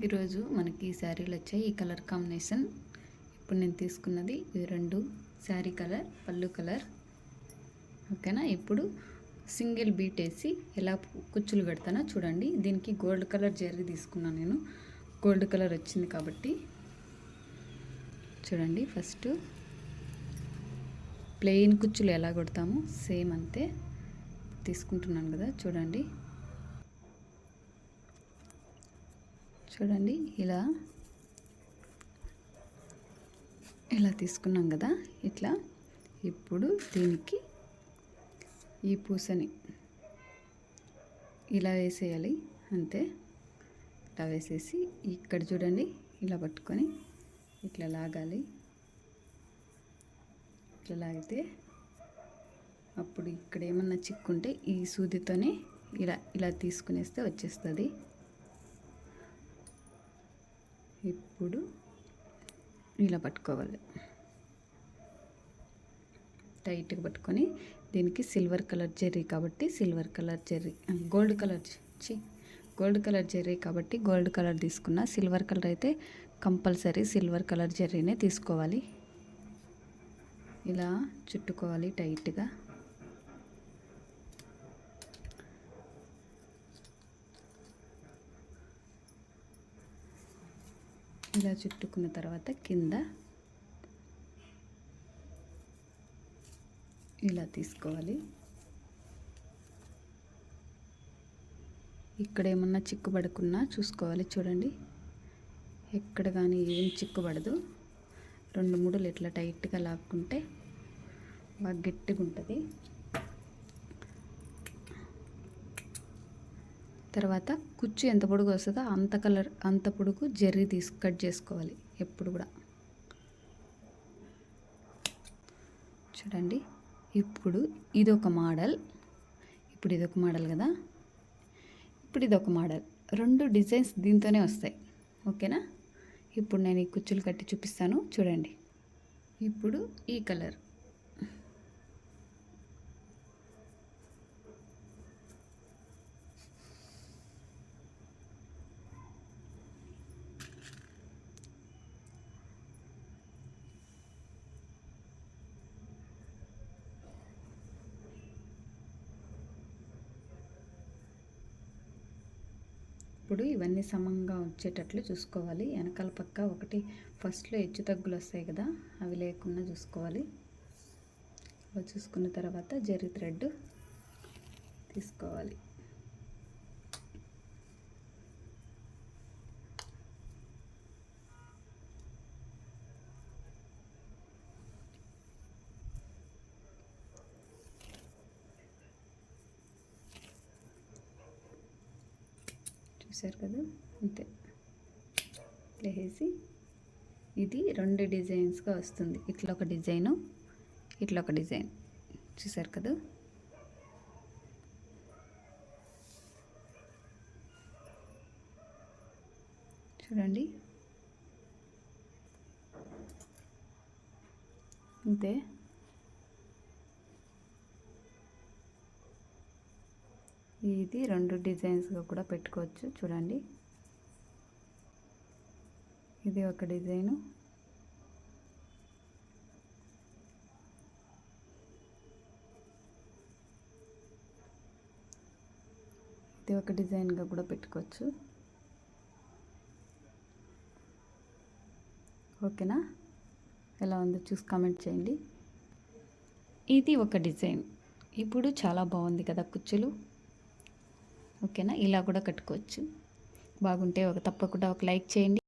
ఈరోజు మనకి ఈ శారీలు వచ్చాయి. ఈ కలర్ కాంబినేషన్ ఇప్పుడు నేను తీసుకున్నది ఇవి రెండు. శారీ కలర్, పళ్ళు కలర్. ఓకేనా. ఇప్పుడు సింగిల్ బీట్ వేసి ఎలా కుచ్చులు కడతానో చూడండి. దీనికి గోల్డ్ కలర్ జరీ తీసుకున్నాను నేను. గోల్డ్ కలర్ వచ్చింది కాబట్టి చూడండి. ఫస్ట్ ప్లెయిన్ కుచ్చులు ఎలా కొడతామో సేమ్ అంతే తీసుకుంటున్నాను కదా. చూడండి చూడండి ఇలా తీసుకున్నాం కదా. ఇట్లా ఇప్పుడు దీనికి ఈ పూసని ఇలా వేసేయాలి అంతే. ఇలా వేసేసి ఇక్కడ చూడండి ఇలా పట్టుకొని ఇట్లా లాగాలి. ఇట్లా లాగితే అప్పుడు ఇక్కడ ఏమన్నా చిక్కుంటే ఈ సూదితోనే ఇలా తీసుకునేస్తే వచ్చేస్తుంది. ఇప్పుడు ఇలా పట్టుకోవాలి, టైట్గా పట్టుకొని దీనికి సిల్వర్ కలర్ జెర్రీ కాబట్టి silver colour Jerry, gold colour Jerry కాబట్టి గోల్డ్ కలర్ తీసుకున్నా. సిల్వర్ కలర్ అయితే కంపల్సరీ సిల్వర్ కలర్ జెర్రీనే తీసుకోవాలి. ఇలా చుట్టుకోవాలి టైట్గా. ఇలా చుట్టుకున్న తర్వాత కింద ఇలా తీసుకోవాలి. ఇక్కడ ఏమన్నా చిక్కుపడకున్నా చూసుకోవాలి. చూడండి ఎక్కడ కానీ ఏం చిక్కుపడదు. 2 ముడులు ఇట్లా టైట్గా లాక్కుంటే బాగా గట్టిగా ఉంటుంది. తర్వాత కుచ్చు ఎంత పొడుగు వస్తుందో అంత పొడుగు జెర్రీ కట్ చేసుకోవాలి ఎప్పుడు కూడా. చూడండి ఇప్పుడు ఇదొక మోడల్ కదా. ఇప్పుడు ఇదొక మోడల్. 2 డిజైన్స్ దీంతోనే వస్తాయి. ఓకేనా. ఇప్పుడు నేను ఈ కుచ్చులు కట్టి చూపిస్తాను చూడండి. ఇప్పుడు ఈ కలర్, ఇప్పుడు ఇవన్నీ సమంగా వచ్చేటట్లు చూసుకోవాలి. వెనకాల పక్క ఒకటి ఫస్ట్లో హెచ్చు తగ్గులు వస్తాయి కదా, అవి లేకుండా చూసుకోవాలి. అవి చూసుకున్న తర్వాత జరీ థ్రెడ్ తీసుకోవాలి. చూసారు కదా అంతే. ఇట్లా వేసి ఇది 2 డిజైన్స్గా వస్తుంది. ఇట్లా ఒక డిజైను, ఇట్లా ఒక డిజైన్. చూసారు కదా. చూడండి అంతే. ఇది 2 డిజైన్స్గా కూడా పెట్టుకోవచ్చు. చూడండి ఇది ఒక డిజైను, ఇది ఒక డిజైన్గా కూడా పెట్టుకోవచ్చు. ఓకేనా. ఎలా ఉందో చూసి కామెంట్ చేయండి. ఇది ఒక డిజైన్. ఇప్పుడు చాలా బాగుంది కదా కుచ్చులు. ఓకేనా. ఇలా కూడా కట్టుకోవచ్చు. బాగుంటే తప్పకుండా ఒక లైక్ చేయండి.